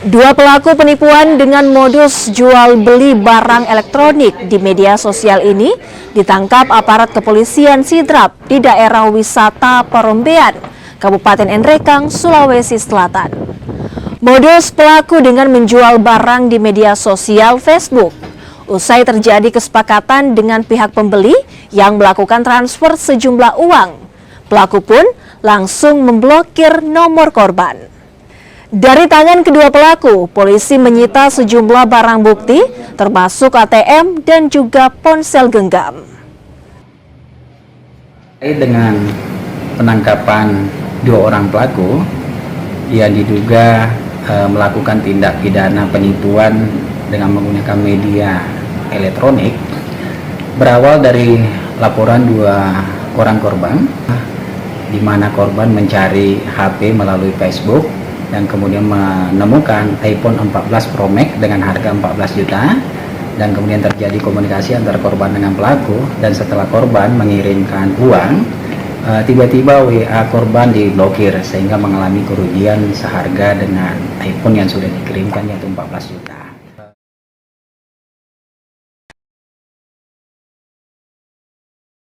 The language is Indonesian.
Dua pelaku penipuan dengan modus jual beli barang elektronik di media sosial ini ditangkap aparat kepolisian Sidrap di daerah wisata Perombean, Kabupaten Nrekang, Sulawesi Selatan. Modus pelaku dengan menjual barang di media sosial Facebook. Usai terjadi kesepakatan dengan pihak pembeli yang melakukan transfer sejumlah uang, pelaku pun langsung memblokir nomor korban. Dari tangan kedua pelaku, polisi menyita sejumlah barang bukti, termasuk ATM dan juga ponsel genggam. Dengan penangkapan dua orang pelaku yang diduga melakukan tindak pidana penipuan dengan menggunakan media elektronik, berawal dari laporan dua orang korban, di mana korban mencari HP melalui Facebook dan kemudian menemukan iPhone 14 Pro Max dengan harga 14 juta, dan kemudian terjadi komunikasi antara korban dengan pelaku, dan setelah korban mengirimkan uang, tiba-tiba WA korban diblokir sehingga mengalami kerugian seharga dengan iPhone yang sudah dikirimkan, yaitu 14 juta.